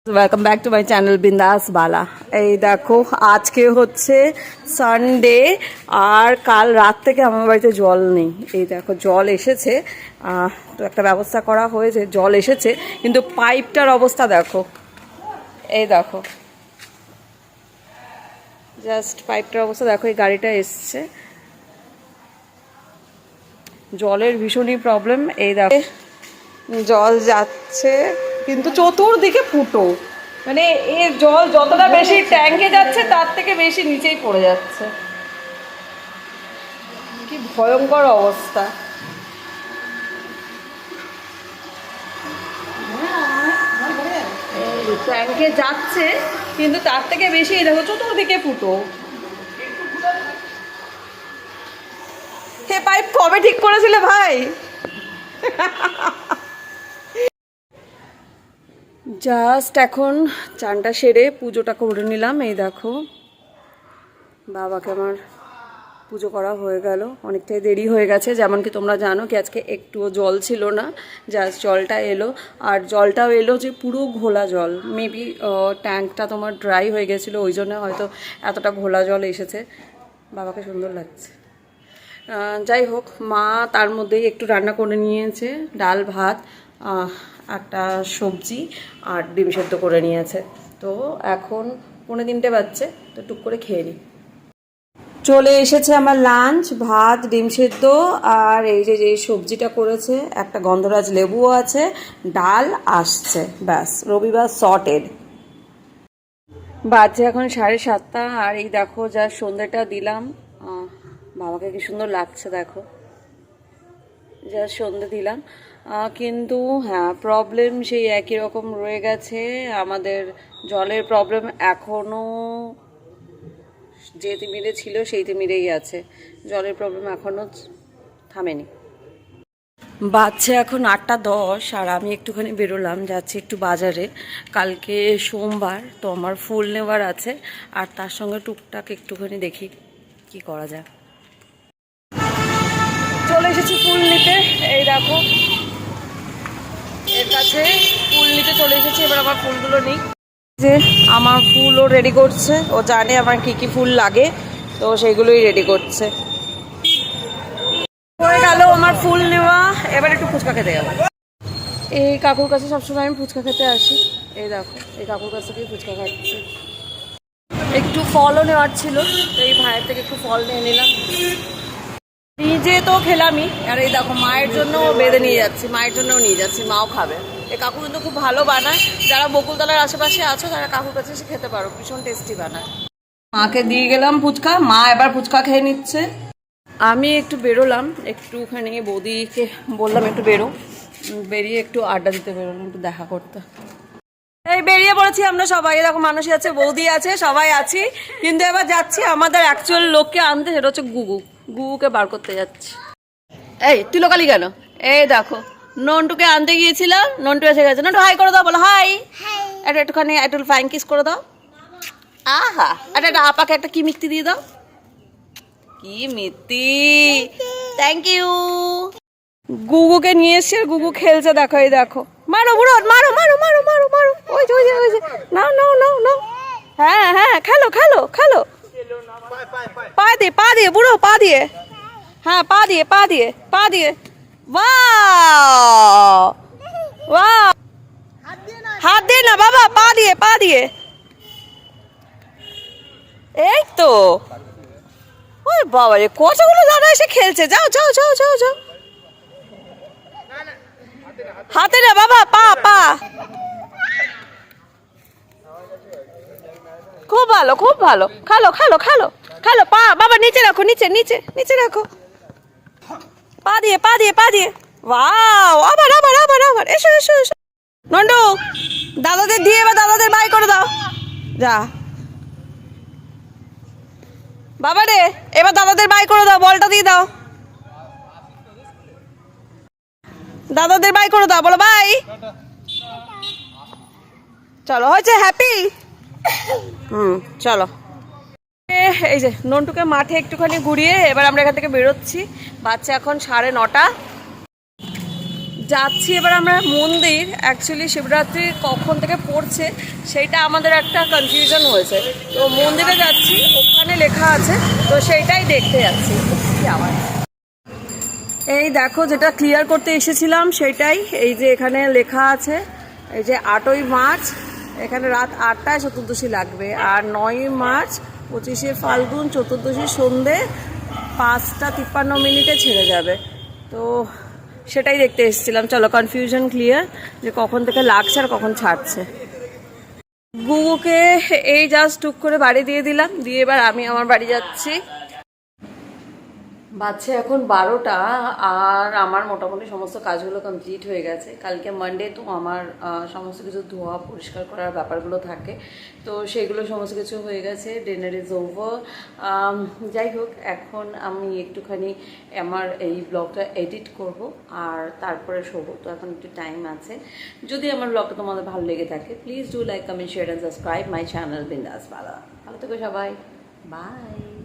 Welcome back to my channel বিন্দাস বালা। এই দেখো আজকে হচ্ছে সানডে আর কাল রাত থেকে আমার বাড়িতে জল নেই। এই দেখো জল এসেছে, তো একটা ব্যবস্থা করা হয়েছে, জল এসেছে কিন্তু পাইপটার অবস্থা দেখো। এই দেখো জাস্ট পাইপটার অবস্থা দেখো। এই গাড়িটা এসছে, জলের ভীষণই প্রবলেম। এই দেখো জল যাচ্ছে কিন্তু চতুর্দিকে ফুটো, মানে এর জল যতটা বেশি ট্যাঙ্কে যাচ্ছে তার থেকে বেশি নিচেই পড়ে যাচ্ছে। কি ভয়ঙ্কর অবস্থা। ট্যাঙ্কে যাচ্ছে কিন্তু তার থেকে বেশি দেখো চতুর্দিকে ফুটো। হে পাইপ কবে ঠিক করেছিলে ভাই? জাস্ট এখন চানটা সেরে পুজোটা করে নিলাম। এই দেখো বাবাকে আমার পুজো করা হয়ে গেল, অনেকটাই দেরি হয়ে গেছে। যেমন কি তোমরা জানো কি আজকে একটুও জল ছিল না, জাস্ট জলটা এলো। আর জলটাও এলো যে পুরো ঘোলা জল। মেবি ট্যাঙ্কটা তোমার ড্রাই হয়ে গেছিলো, ওই জন্য হয়তো এতটা ঘোলা জল এসেছে। বাবাকে সুন্দর লাগছে। যাই হোক, মা তার মধ্যেই একটু রান্না করে নিয়েছে, ডাল ভাত, একটা সবজি আর ডিম সেদ্ধ করে নিয়েছে। তো এখন 2:45 বাজছে, তো টুক করে খেয়ে নিই। চলে এসেছে আমার লাঞ্চ, ভাত, ডিম সেদ্ধ আর এই যে সবজিটা করেছে, একটা গন্ধরাজ লেবুও আছে, ডাল আসছে, ব্যাস রবিবার সর্টেড। বাজছে এখন 7:30 আর এই দেখো যা সন্ধ্যেটা দিলাম। বাবাকে কি সুন্দর লাগছে দেখো, যা সন্ধ্যে দিলাম। কিন্তু হ্যাঁ, প্রবলেম সেই একই রকম রয়ে গেছে। আমাদের জলের প্রবলেম এখনও যে তিমিরে ছিল সেই তিমিরেই আছে, জলের প্রবলেম এখনও থামেনি। বাজছে এখন 8:10 আর আমি একটুখানি বেরোলাম, যাচ্ছি একটু বাজারে। কালকে সোমবার, তো আমার ফুল নেওয়ার আছে আর তার সঙ্গে টুকটাক একটুখানি দেখি কি করা যায়। চলে এসেছি ফুল নিতে। এই দেখো এর কাছে ফুল নিতে চলে এসেছি, এবার আমার ফুলগুলো নিই। যে আমার ফুলও রেডি করছে, ও জানে আমার কি কি ফুল লাগে, তো সেইগুলোই রেডি করছে। হয়ে গেল আমার ফুল নেওয়া, এবার একটু ফুচকা খেতে গেল। এই কাকুর কাছে সবসময় আমি ফুচকা খেতে আসি। এই দেখো এই কাকুর কাছ থেকে ফুচকা খাচ্ছি। একটু ফলও নেওয়ার ছিল, তো এই ভাইয়ের থেকে একটু ফল নিয়ে নিলাম। নিজে তো খেলামই, আর এই দেখো মায়ের জন্য বেঁধে নিয়ে যাচ্ছি, মায়ের জন্যও নিয়ে যাচ্ছি, মাও খাবে। এই কাকু কিন্তু খুব ভালো বানায়, যারা বকুলতলার আশেপাশে আছো তারা কাকুর কাছে এসে খেতে পারো, ভীষণ টেস্টি বানায়। মাকে দিয়ে গেলাম ফুচকা, মা এবার ফুচকা খেয়ে নিচ্ছে। আমি একটু বেরোলাম, একটুখানি বৌদিকে বললাম একটু বেরিয়ে একটু আড্ডা দিতে বেরোলাম, একটু দেখা করতে। এই বেরিয়ে পড়েছি আমরা সবাই, এরকম মানুষই আছে, বৌদি আছে, সবাই আছি। কিন্তু এবার যাচ্ছি আমাদের অ্যাকচুয়াল লোককে আনতে, সেটা হচ্ছে গুগুকে বার করতে যাচ্ছি। এই তুই লোকালি কেন? এই দেখো নন্টুকে আনতে গিয়েছিলাম, নন্টু এসে গেছে। নন্টু হাই করে দাও, বলো হাই। একটুখানি একটু ফ্লাইং কিস করে দাও। আহা, একটা আপাকে একটা কি মিষ্টি দিয়ে দাও। কি মিষ্টি, থ্যাংক ইউ। গুগুকে নিয়ে এসছে, গুগু খেলছে দেখো। এই দেখো, মারো বুড়ো, মারো মারো মারো মারো মারো, ওই যে ওই যে ওই যে, নাও নাও নাও নাও। হ্যাঁ হ্যাঁ, খেলো খেলো খেলো, পা দিয়ে বুড়ো, পা দিয়ে, হ্যাঁ পা দিয়ে পা দিয়ে পা দিয়ে। ওয়াও ওয়াও, হাত দিয়ে না বাবা, পা দিয়ে। এই তো, ওই বাবা রে, কতগুলো দাদা এসে খেলছে। যাও যাও যাও যাও যাও, হাতে না বাবা, পা। খুব ভালো খুব ভালো, খেলো খেলো খেলো খেলো। পা বাবা নিচে রাখো, নিচে রাখো, পা দিয়ে। ওয়াও, আবার আবার আবার আবার, এসো এসো এসো। নন্টু দাদাদের দিয়ে এবার দাদাদের বাই করে দাও, যা বাবা রে, এবার দাদাদের বাই করে দাও, বলটা দিয়ে দাও, দাদাদের বাই করে দাও, বলো বাই। চলো, হয়েছে, হ্যাপি। চলো। এই যে নন্টুকে মাঠে একটুখানি ঘুরিয়ে এবার আমরা এখান থেকে বেরোচ্ছি। বাচ্চা এখন 9:30। যাচ্ছি এবার আমরা মন্দির। অ্যাকচুয়ালি শিবরাত্রি কখন থেকে পড়ছে সেইটা আমাদের একটা কনফিউশন হয়েছে, তো মন্দিরে যাচ্ছি, ওখানে লেখা আছে, তো সেইটাই দেখতে যাচ্ছি। কি আওয়াজ? এই দেখো, যেটা ক্লিয়ার করতে এসেছিলাম সেটাই, এই যে এখানে লেখা আছে, এই যে 8ই মার্চ, এখানে রাত 8টায় চতুর্দশী লাগবে, আর 9ই মার্চ 25শে ফাল্গুন চতুর্দশী সন্ধে 5:53 ছেড়ে যাবে। তো সেটাই দেখতে এসেছিলাম। চলো, কনফিউশন ক্লিয়ার যে কখন থেকে লাগছে আর কখন ছাড়ছে। গুগুকে এই জাস্ট টুক করে বাড়ি দিয়ে দিলাম, দিয়ে এবার আমি আমার বাড়ি যাচ্ছি। বাজছে এখন 12টা, আর আমার মোটামুটি সমস্ত কাজগুলো কমপ্লিট হয়ে গেছে। কালকে মানডে, তো আমার সমস্ত কিছু ধোয়া পরিষ্কার করার ব্যাপারগুলো থাকে, তো সেগুলো সমস্ত কিছু হয়ে গেছে। Dinner is over. যাই হোক, এখন আমি একটুখানি আমার এই ব্লগটা এডিট করব আর তারপরে শোবো। তো এখন একটু টাইম আছে। যদি আমার ব্লগটা তোমাদের ভালো লেগে থাকে, please do like, comment, share and subscribe my channel বিন্দাস বালা। ভালো থেকো সবাই, বাই।